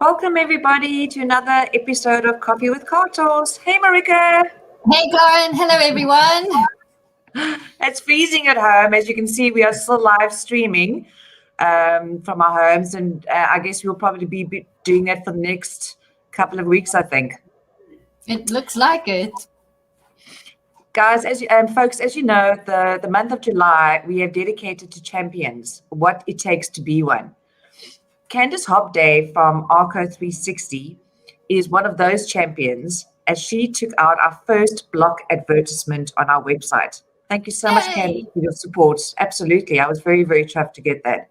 Welcome everybody to another episode of Coffee with Cartos. Hey Marika! Hey Karen, hello everyone. It's freezing at home. As you can see, we are still live streaming from our homes, and I guess we'll probably be doing that for the next couple of weeks, I think. It looks like it. Guys, folks, as you know, the month of July, we have dedicated to champions, what it takes to be one. Candice Hobday from Arco 360 is one of those champions, as she took out our first block advertisement on our website. Thank you so much, Candice, for your support. Absolutely. I was very, very chuffed to get that.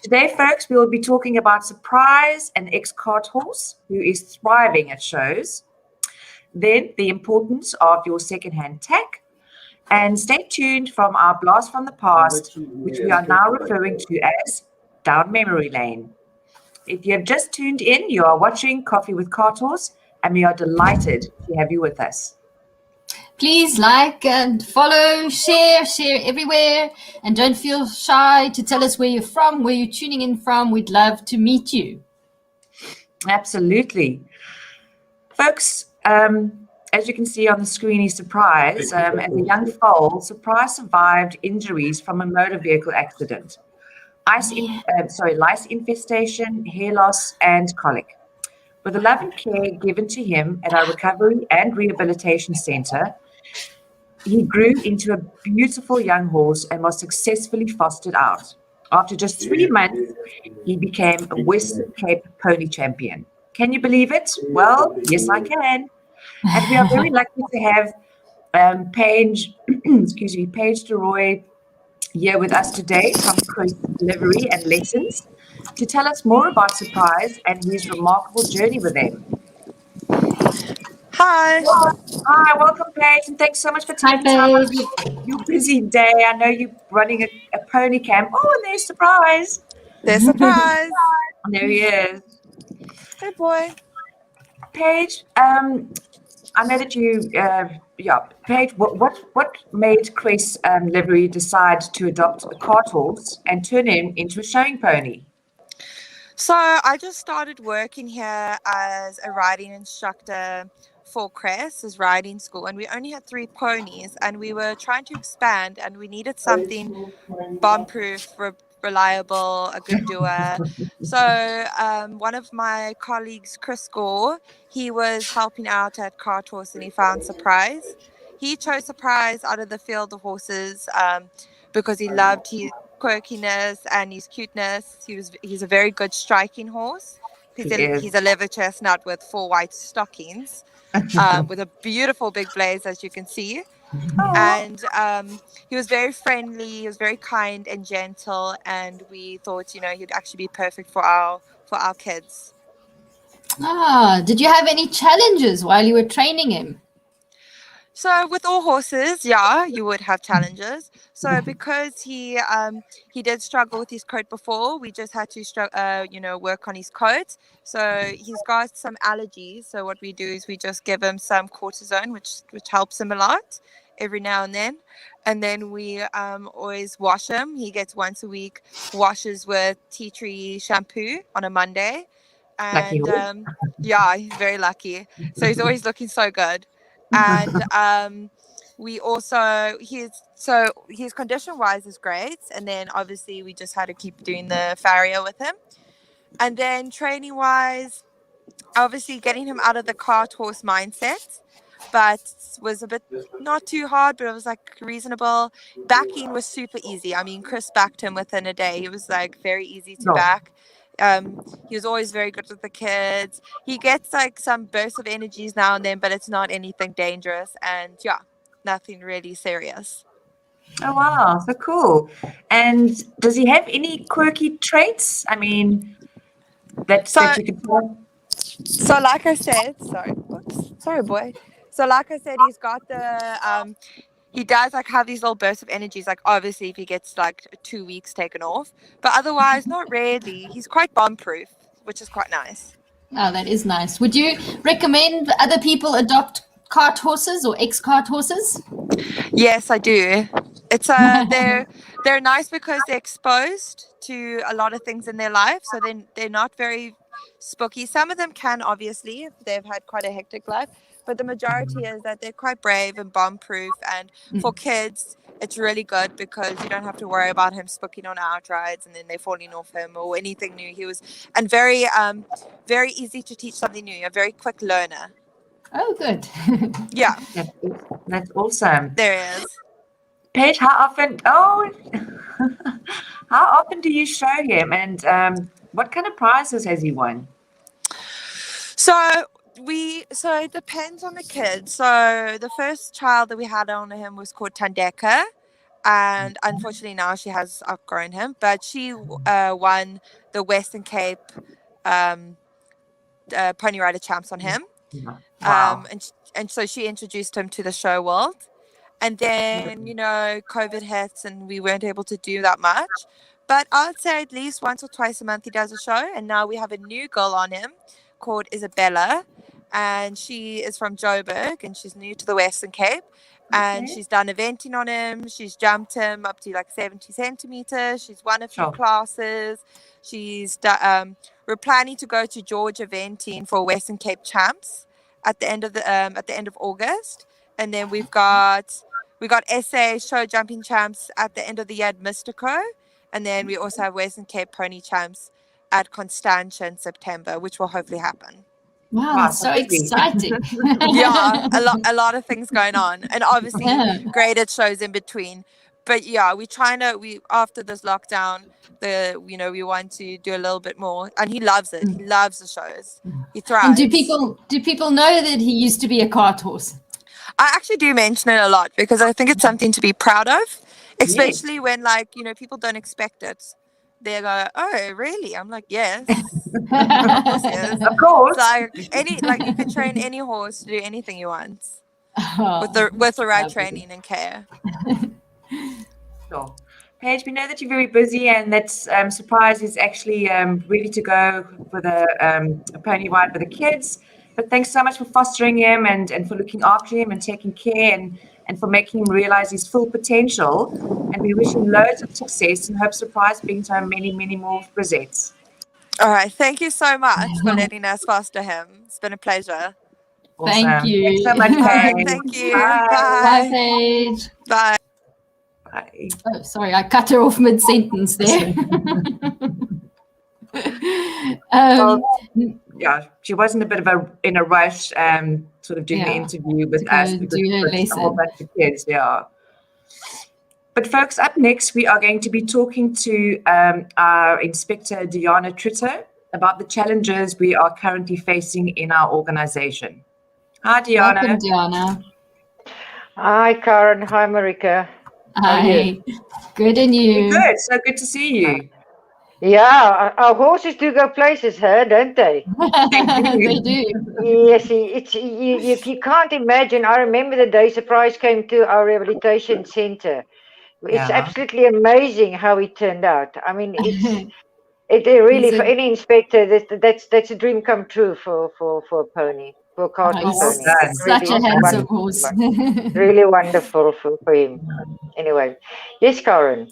Today, folks, we will be talking about Surprise, an ex-cart horse who is thriving at shows. Then the importance of your secondhand tack. And stay tuned from our blast from the past, which we are now referring to as Down Memory Lane. If you have just tuned in, you are watching Coffee with Cartos, and we are delighted to have you with us. Please like and follow, share everywhere, and don't feel shy to tell us where you're from, where you're tuning in from. We'd love to meet you. Absolutely. Folks, as you can see on the screen is Surprise. As a young foal, Surprise survived injuries from a motor vehicle accident. Lice infestation, hair loss, and colic. With the love and care given to him at our recovery and rehabilitation center, he grew into a beautiful young horse and was successfully fostered out. After just 3 months, he became a Western Cape pony champion. Can you believe it? Well, yes, I can. And we are very lucky to have Paige DeRoy here with us today from Chris Livery and Lessons to tell us more about Surprise and his remarkable journey with them. Hi. Hi, welcome Paige, and thanks so much for taking time out of your busy day. I know you're running a pony camp. Oh, and there's Surprise. There's Surprise. There he is. Hey, boy. Paige, I know that you, Paige, what made Chris Livery decide to adopt a cart horse and turn him into a showing pony? So I just started working here as a riding instructor for Cress's riding school, and we only had 3 ponies, and we were trying to expand, and we needed something bomb-proof, reliable, a good doer. So one of my colleagues, Chris Gore, he was helping out at Cart Horse, and he found Surprise. He chose Surprise out of the field of horses because he loved his quirkiness and his cuteness. He's a very good striking horse. He's a leather chestnut with 4 white stockings, with a beautiful big blaze, as you can see. And he was very friendly, he was very kind and gentle, and we thought, he'd actually be perfect for our kids. Did you have any challenges while you were training him? So with all horses, yeah, you would have challenges. So because he did struggle with his coat before, we just had to work on his coat. So he's got some allergies. So what we do is we just give him some cortisone, which helps him a lot every now and then. And then we always wash him. He gets once a week washes with tea tree shampoo on a Monday. And yeah, he's very lucky. So he's always looking so good. And we also his condition wise is great, and then obviously we just had to keep doing the farrier with him. And then training wise, obviously getting him out of the cart horse mindset, but was a bit not too hard, but it was like reasonable. Backing was super easy. I mean, Chris backed him within a day. It was like very easy to back. He was always very good with the kids. He gets like some bursts of energies now and then, but it's not anything dangerous, and yeah, nothing really serious. Oh wow, so cool. And does he have any quirky traits? I mean, that you could tell? So like I said, sorry boy. So like I said, he's got the he does like have these little bursts of energies, like obviously if he gets like 2 weeks taken off, but otherwise not really. He's quite bomb proof, which is quite nice. Oh, that is nice. Would you recommend other people adopt cart horses or ex-cart horses? Yes, I do. It's they're nice because they're exposed to a lot of things in their life, so they're not very spooky. Some of them can, obviously, if they've had quite a hectic life, but the majority is that they're quite brave and bomb-proof. And for kids, it's really good because you don't have to worry about him spooking on outrides and then they're falling off him or anything new. He was, and very, very easy to teach something new. A very quick learner. Oh, good. Yeah, That's awesome. there he is. Paige, how often? Oh, how often do you show him, and what kind of prizes has he won? So it depends on the kid. So the first child that we had on him was called Tandeka, and unfortunately now she has outgrown him. But she won the Western Cape Pony Rider Champs on him. Wow. And so she introduced him to the show world. And then, COVID hits and we weren't able to do that much. But I'd say at least once or twice a month he does a show. And now we have a new girl on him called Isabella. And she is from Joburg and she's new to the Western Cape. And she's done eventing on him. She's jumped him up to like 70 centimeters. She's won a few classes. She's we're planning to go to Georgia eventing for Western Cape Champs at the end of August. And then we got SA show jumping champs at the end of the year at Mystico. And then we also have Western Cape Pony Champs at Constantia in September, which will hopefully happen. Wow, that's so exciting. Yeah, a lot of things going on. And obviously graded shows in between. But yeah, we after this lockdown, we want to do a little bit more. And he loves it. He loves the shows. He thrives. And do people know that he used to be a cart horse? I actually do mention it a lot because I think it's something to be proud of, especially when people don't expect it. They go, "Oh, really?" I'm like, "Yes, of course, yes. Of course." You can train any horse to do anything you want with the right training and care. Sure. Paige, we know that you're very busy and that Surprise is actually ready to go with a pony ride with the kids. But thanks so much for fostering him and for looking after him and taking care and for making him realize his full potential. And we wish him loads of success and hope Surprise brings home many, many more presents. All right. Thank you so much for letting us foster him. It's been a pleasure. Awesome. Thank you. Thanks so much, Paige. Thank you. Bye. Bye, Paige. Bye. Bye. Oh, sorry, I cut her off mid-sentence there. Yeah, she was in a rush, sort of doing the interview with us because it's a whole bunch of kids. Yeah. But folks, up next we are going to be talking to our Inspector Diana Tritter about the challenges we are currently facing in our organization. Hi, Diana. Welcome, Diana. Hi, Karen. Hi, Marika. Hi. Good, and you? Good. So good to see you. Yeah, our horses do go places, don't they? They do. Yes, you can't imagine. I remember the day Surprise came to our rehabilitation center. It's absolutely amazing how it turned out. I mean, it really for any inspector that's a dream come true for a pony, for a cart pony. Such a handsome horse. Really wonderful for him. Anyway, yes, Karen.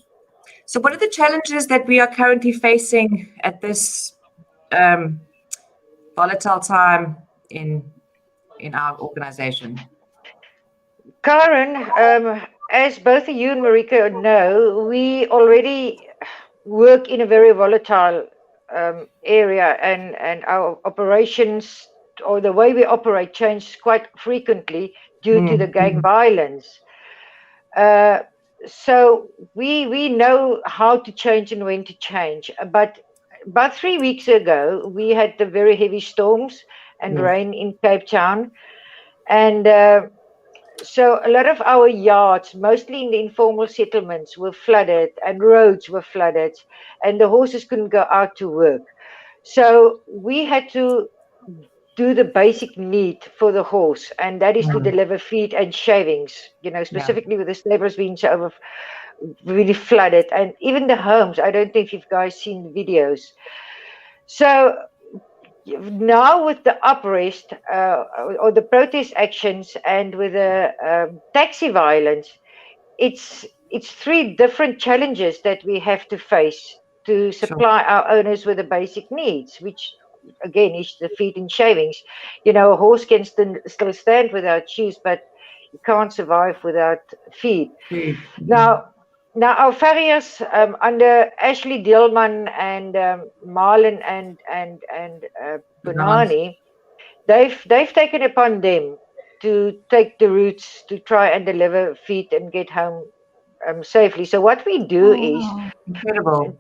So what are the challenges that we are currently facing at this volatile time in our organization? Karen, as both of you and Marika know, we already work in a very volatile area, and our operations or the way we operate changes quite frequently due to the gang violence. So we know how to change and when to change. But about 3 weeks ago, we had the very heavy storms and rain in Cape Town. And so a lot of our yards, mostly in the informal settlements, were flooded and roads were flooded and the horses couldn't go out to work. So we had to do the basic need for the horse, and that is to deliver feed and shavings, specifically with the stables being so really flooded, and even the homes. I don't think you've guys seen the videos. So now with the uprest or the protest actions and with the taxi violence, it's 3 different challenges that we have to face to supply our owners with the basic needs, which again, is the feed and shavings. You know, a horse can still stand without shoes, but you can't survive without feed. Now our farriers under Ashley Dillman and Marlon and Bunani, they've taken upon them to take the routes to try and deliver feed and get home safely. So what we do is Incredible.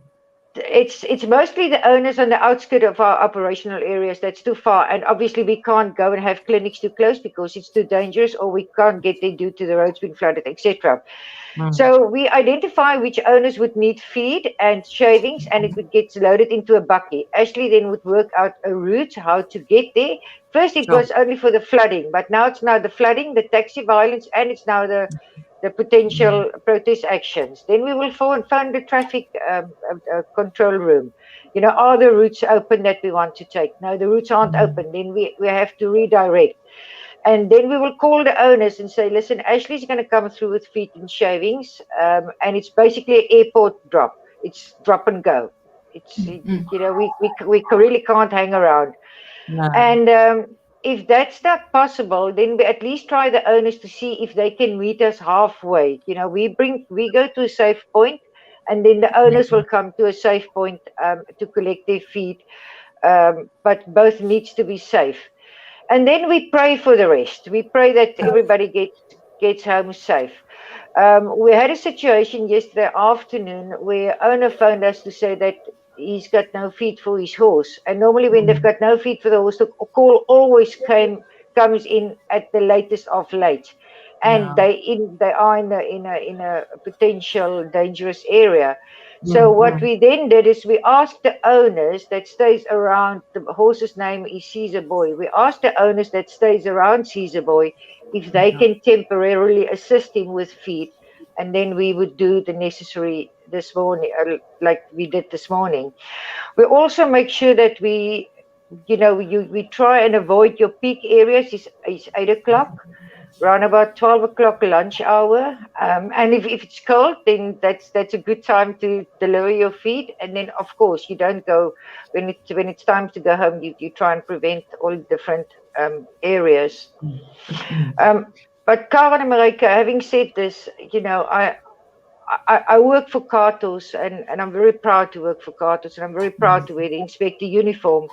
it's mostly the owners on the outskirts of our operational areas that's too far, and obviously we can't go and have clinics too close because it's too dangerous, or we can't get there due to the roads being flooded, etc. So we identify which owners would need feed and shavings, and it would get loaded into a bakkie. Ashley then would work out a route how to get there. First it was only for the flooding, but now it's the flooding, the taxi violence, and it's now the potential protest actions. Then we will phone the traffic control room. You know, are the routes open that we want to take? No, the routes aren't open. Then we have to redirect. And then we will call the owners and say, listen, Ashley's going to come through with feed and shavings. And it's basically an airport drop. It's drop and go. It's, you know, we really can't hang around. No. And if that's not possible, then we at least try the owners to see if they can meet us halfway. You know, we go to a safe point, and then the owners will come to a safe point to collect their feed. But both needs to be safe. And then we pray for the rest. We pray that everybody gets home safe. We had a situation yesterday afternoon where owner phoned us to say that he's got no feed for his horse. And normally when they've got no feed for the horse, the call always comes in at the latest of late. And they are in a potential dangerous area. So what we then did is we asked the owners that stays around, the horse's name is Caesar Boy. We asked the owners that stays around Caesar Boy if they can temporarily assist him with feed. And then we would do the necessary this morning, like we did this morning. We also make sure that we try and avoid your peak areas. It's 8 o'clock. Around about 12 o'clock lunch hour, and if it's cold, then that's a good time to deliver your feed. And then of course you don't go when it's time to go home. You try and prevent all different areas. But Karen and Marika, having said this, you know, I work for Katos, and I'm very proud to work for Katos, and I'm very proud to wear the inspector uniform.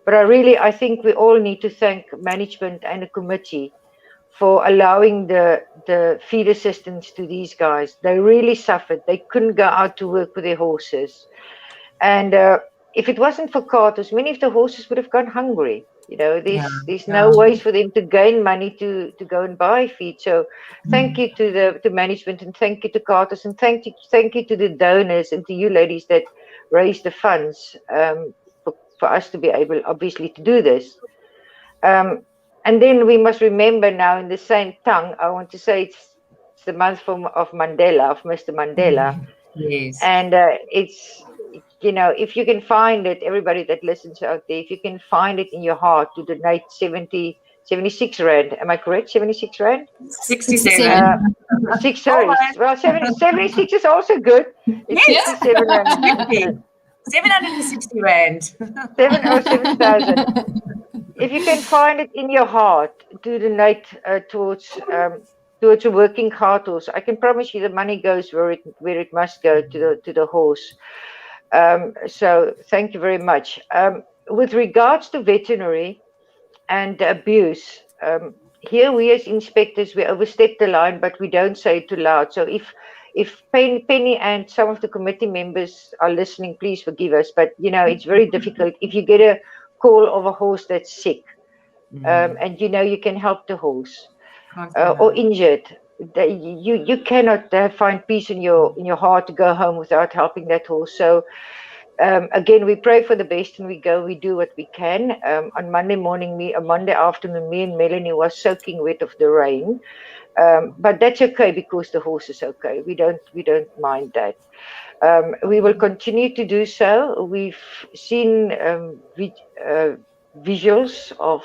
But I think we all need to thank management and the committee for allowing the feed assistance to these guys. They really suffered. They couldn't go out to work with their horses. And if it wasn't for Katos, many of the horses would have gone hungry. You know, there's no ways for them to gain money to go and buy feed. So thank you to the management, and thank you to Katos, and thank you to the donors and to you ladies that raised the funds for us to be able, obviously, to do this. And then we must remember now, in the same tongue, I want to say it's the month of Mandela, of Mr. Mandela. Yes. And it's, you know, if you can find it, everybody that listens out there, if you can find it in your heart to donate 76 Rand. Am I correct? 76 Rand? 67. Well, 76 is also good. It's Yes. 67 Rand. 760 Rand. 7,000. If you can find it in your heart to donate towards a working horse, I can promise you the money goes where it must go, to the horse. So thank you very much. With regards to veterinary and abuse, here we as inspectors, we overstep the line, but we don't say it too loud. So if Penny and some of the committee members are listening, please forgive us. But you know, it's very difficult if you get a call of a horse that's sick, and you know you can help the horse, or injured. You cannot find peace in your heart to go home without helping that horse. So again, we pray for the best, and we do what we can. On Monday afternoon, me and Melanie was soaking wet of the rain, but that's okay because the horse is okay. We don't mind that. We will continue to do so. We've seen visuals of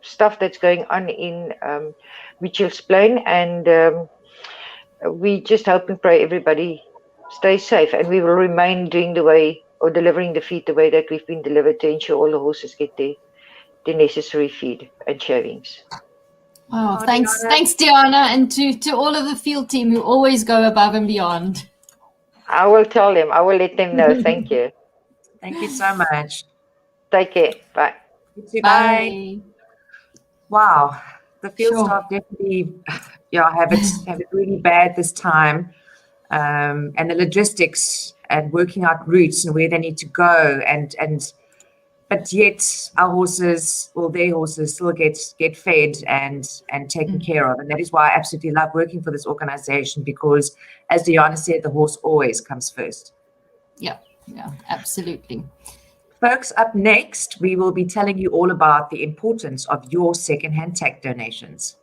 stuff that's going on in Mitchell's Plain, and we just hope and pray everybody stays safe, and we will remain doing the way or delivering the feed the way that we've been delivered to ensure all the horses get the necessary feed and shavings. Oh, Oh, thanks, Diana. thanks, Diana, and to all of the field team who always go above and beyond. I will tell them. I will let them know. Thank you. Thank you so much. Take care. Bye. You too, bye. Wow, the field Sure. staff definitely, have it really bad this time, and the logistics and working out routes and where they need to go, but yet our horses, or their horses, still get fed and taken care of, and that is why I absolutely love working for this organization, because, as Diana said, the horse always comes first. Yeah, absolutely. Folks, up next, we will be telling you all about the importance of your secondhand tack donations.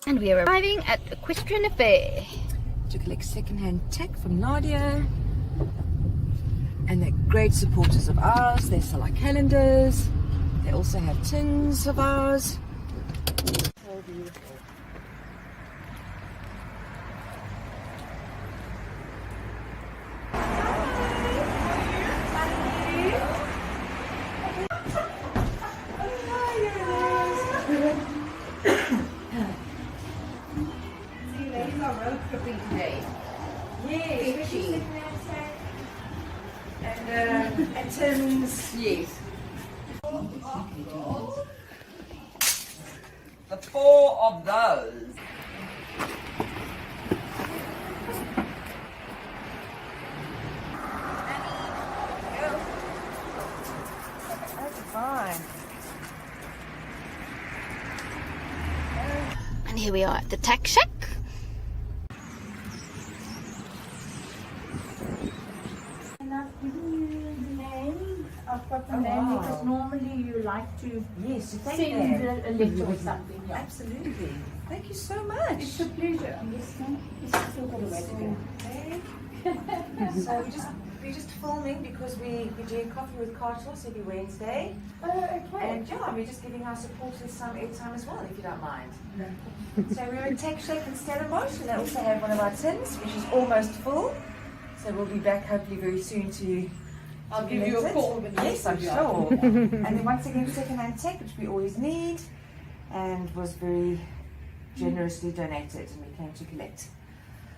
And we are arriving at Equestrian Affair. To collect secondhand tack from Nadia. And they're great supporters of ours. They sell our calendars. They also have tins of ours. So beautiful. And tins, yes. The 4 of those. Fine. And here we are at the tack shack. I've got the name because normally you like to send a letter or something. Yeah. Absolutely. Thank you so much. It's a pleasure. I'm just still got a way to go. Okay. So we're just filming because we do Coffee with Cartos every Wednesday. Okay. And we're just giving our supporters some airtime as well, if you don't mind. So we're in Tack Shack in Stellenbosch, and they also have one of our tins, which is almost full. So we'll be back hopefully very soon to I'll give you a call. Yes, I'm sure. And then once again, second-hand tech, which we always need, and was very generously donated, and we came to collect.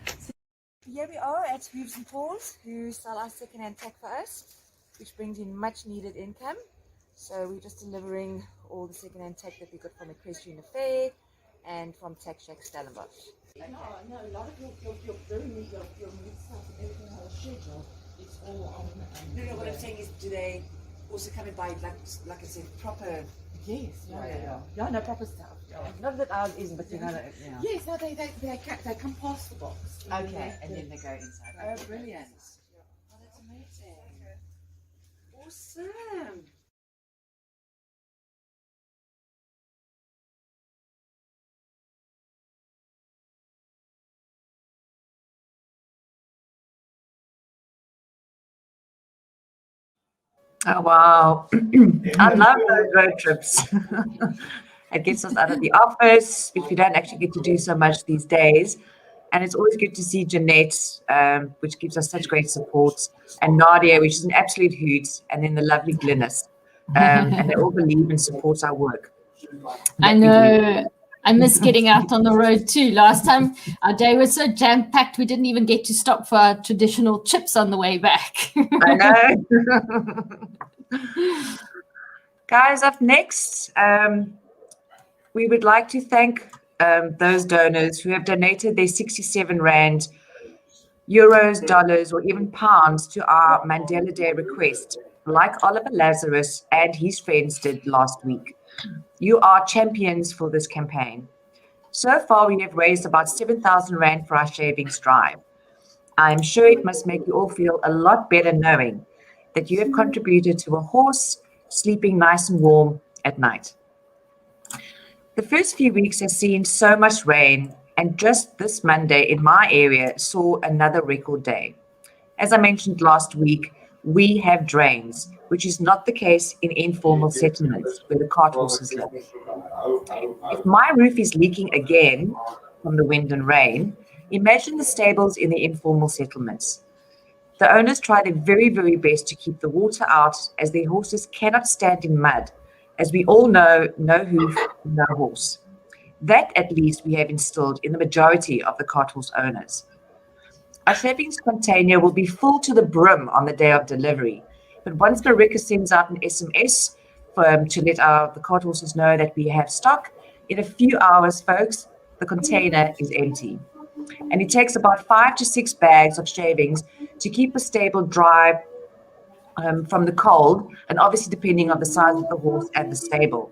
So here we are at Hooves and Paws, who sell our second-hand tech for us, which brings in much needed income. So we're just delivering all the second-hand tech that we got from Equestrian Affair and from Tack Shack Stellenbosch. Okay. No, a lot of your meat stuff and everything has a schedule. It's all on. No, what I'm saying is, do they also come and buy, like I said, proper? Yes, yeah, no proper stuff. Yeah. Not that ours isn't, but you know that. Yeah. Yes, no, they come past the box. Okay, and then they go inside. Oh, brilliant. Oh, that's amazing. Awesome. Oh, wow. I love those road trips. It gets us out of the office, which we don't actually get to do so much these days. And it's always good to see Jeanette, which gives us such great support, and Nadia, which is an absolute hoot, and then the lovely Glynis. And they all believe and support our work. I know. I miss getting out on the road too. Last time our day was so jam-packed, we didn't even get to stop for our traditional chips on the way back. I know. Guys, up next, we would like to thank those donors who have donated their 67 Rand, euros, dollars, or even pounds to our Mandela Day request, like Oliver Lazarus and his friends did last week. You are champions for this campaign. So far, we have raised about 7,000 Rand for our shavings drive. I am sure it must make you all feel a lot better knowing that you have contributed to a horse sleeping nice and warm at night. The first few weeks have seen so much rain, and just this Monday in my area saw another record day. As I mentioned last week, we have drains, which is not the case in informal settlements where the cart horses live. If my roof is leaking again from the wind and rain, imagine the stables in the informal settlements. The owners try their very, very best to keep the water out, as their horses cannot stand in mud. As we all know, no hoof, no horse. That, at least, we have instilled in the majority of the cart horse owners. Our shavings container will be full to the brim on the day of delivery. But once Marika sends out an SMS to let the cart horses know that we have stock, in a few hours, folks, the container is empty. And it takes about 5 to 6 bags of shavings to keep the stable dry from the cold, and obviously depending on the size of the horse and the stable.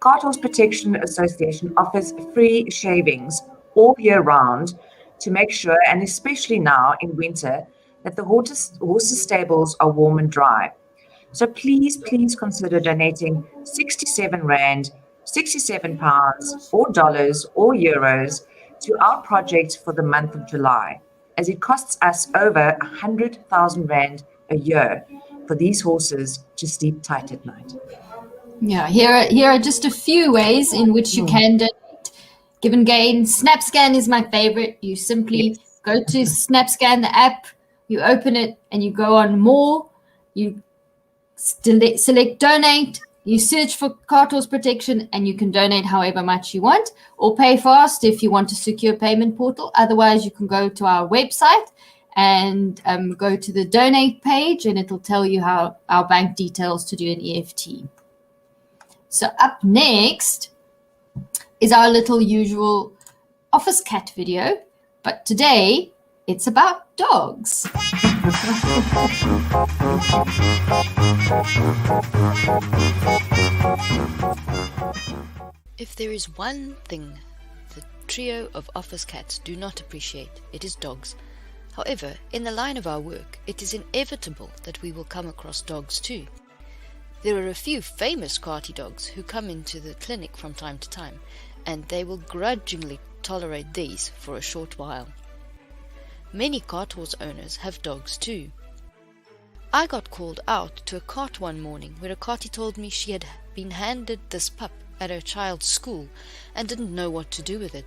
Cart Horse Protection Association offers free shavings all year round to make sure, and especially now in winter, that the horses' stables are warm and dry. So please consider donating 67 Rand, 67 pounds, or dollars, or euros to our project for the month of July, as it costs us over 100,000 Rand a year for these horses to sleep tight at night. Yeah, here are just a few ways in which you can donate. Give and Gain. SnapScan is my favorite. You simply go to SnapScan, the app, you open it, and you go on more. You select donate. You search for Cart Horse Protection, and you can donate however much you want, or pay fast if you want a secure payment portal. Otherwise, you can go to our website and go to the donate page, and it'll tell you how our bank details to do an EFT. So up next is our little usual office cat video, but today it's about dogs. If there is one thing the trio of office cats do not appreciate, it is dogs. However, in the line of our work, it is inevitable that we will come across dogs too. There are a few famous carty dogs who come into the clinic from time to time, and they will grudgingly tolerate these for a short while. Many cart horse owners have dogs too. I got called out to a cart one morning where a carty told me she had been handed this pup at her child's school and didn't know what to do with it.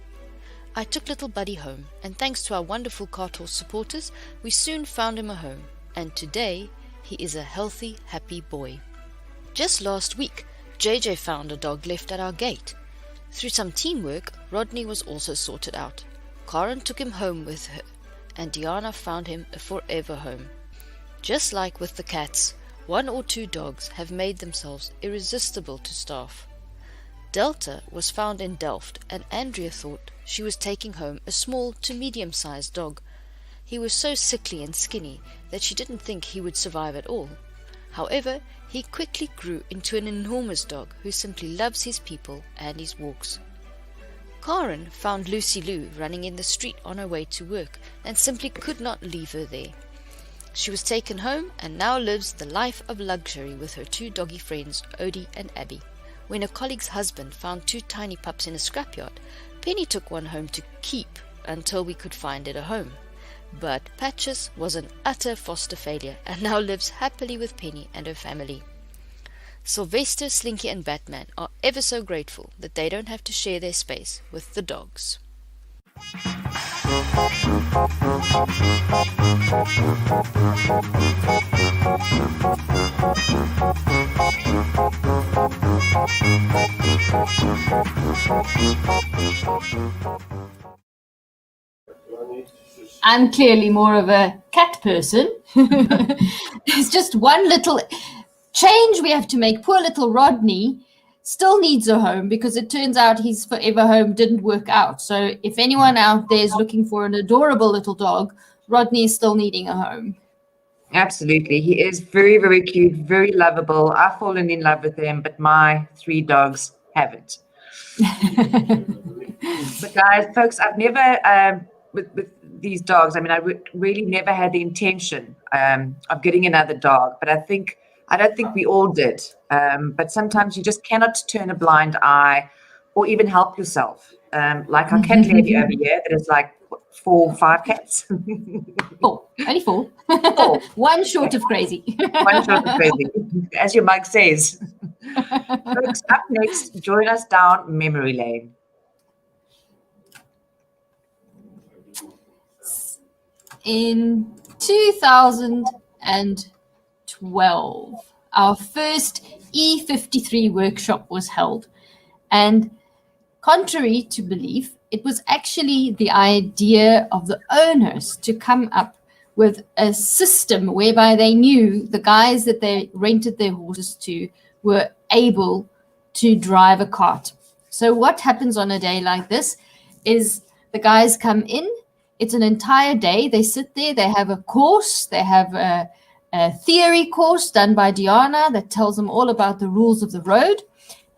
I took little Buddy home, and thanks to our wonderful cart horse supporters, we soon found him a home, and today he is a healthy, happy boy. Just last week, JJ found a dog left at our gate. Through some teamwork, Rodney was also sorted out. Karen took him home with her, and Diana found him a forever home. Just like with the cats, 1 or 2 dogs have made themselves irresistible to staff. Delta was found in Delft, and Andrea thought she was taking home a small to medium-sized dog. He was so sickly and skinny that she didn't think he would survive at all. However, he quickly grew into an enormous dog who simply loves his people and his walks. Karen found Lucy Lou running in the street on her way to work and simply could not leave her there. She was taken home and now lives the life of luxury with her 2 doggy friends, Odie and Abby. When a colleague's husband found 2 tiny pups in a scrapyard, Penny took one home to keep until we could find it a home. But Patches was an utter foster failure and now lives happily with Penny and her family. Sylvester, Slinky and Batman are ever so grateful that they don't have to share their space with the dogs. I'm clearly more of a cat person. There's just one little change we have to make. Poor little Rodney still needs a home because it turns out his forever home didn't work out. So if anyone out there is looking for an adorable little dog, Rodney is still needing a home. Absolutely. He is very, very cute, very lovable. I've fallen in love with him, but my 3 dogs haven't. But guys, folks, I've never, with these dogs, I mean, I really never had the intention of getting another dog, but I don't think we all did. But sometimes you just cannot turn a blind eye or even help yourself. Like our cat lady over here, that is like 4 or 5 cats. 4, only 4. 4. One short of crazy. One short of crazy, as your mug says. Folks, up next, join us down memory lane. In 2012, our first E53 workshop was held. And contrary to belief, it was actually the idea of the owners to come up with a system whereby they knew the guys that they rented their horses to were able to drive a cart. So what happens on a day like this is the guys come in. It's an entire day. They sit there. They have a course. They have a theory course done by Diana that tells them all about the rules of the road.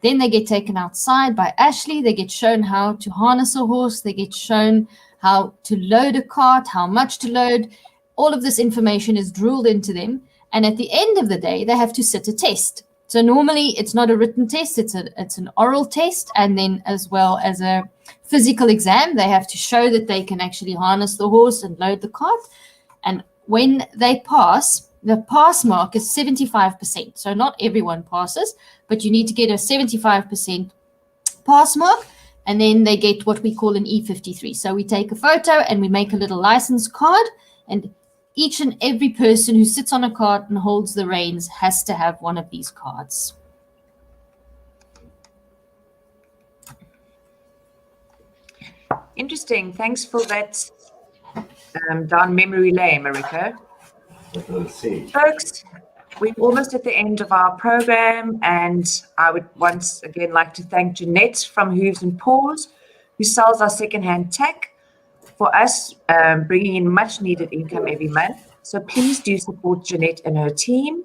Then they get taken outside by Ashley. They get shown how to harness a horse. They get shown how to load a cart, how much to load. All of this information is drilled into them. And at the end of the day, they have to sit a test. So normally it's not a written test, it's an oral test, and then as well as a physical exam. They have to show that they can actually harness the horse and load the cart. And when they pass, the pass mark is 75%. So not everyone passes, but you need to get a 75% pass mark, and then they get what we call an E53. So we take a photo and we make a little license card, and each and every person who sits on a cart and holds the reins has to have one of these cards. Interesting. Thanks for that down memory lane, Marika. Folks, we're almost at the end of our program, and I would once again like to thank Jeanette from Hooves and Paws, who sells our secondhand tech for us, bringing in much needed income every month. So please do support Jeanette and her team.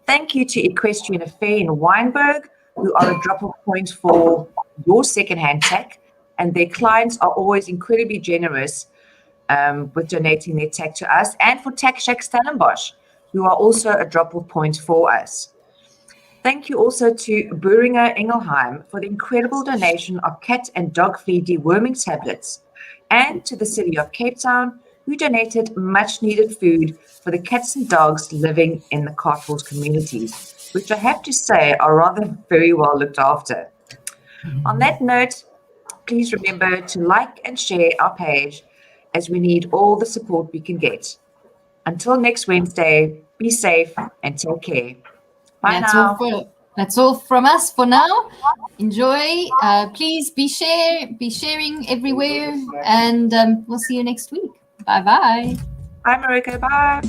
Thank you to Equestrian Affair in Weinberg, who are a drop of points for your secondhand tech, and their clients are always incredibly generous with donating their tech to us, and for Tech Shack Stellenbosch, who are also a drop of points for us. Thank you also to Boehringer Ingelheim for the incredible donation of cat and dog flea deworming tablets, and to the City of Cape Town, who donated much needed food for the cats and dogs living in the Carthorse communities, which I have to say are rather very well looked after. On that note, please remember to like and share our page, as we need all the support we can get. Until next Wednesday, be safe and take care. Bye now. That's all from us for now. Enjoy. Please be sharing everywhere, and we'll see you next week. Bye-bye. Bye, Marika. Bye.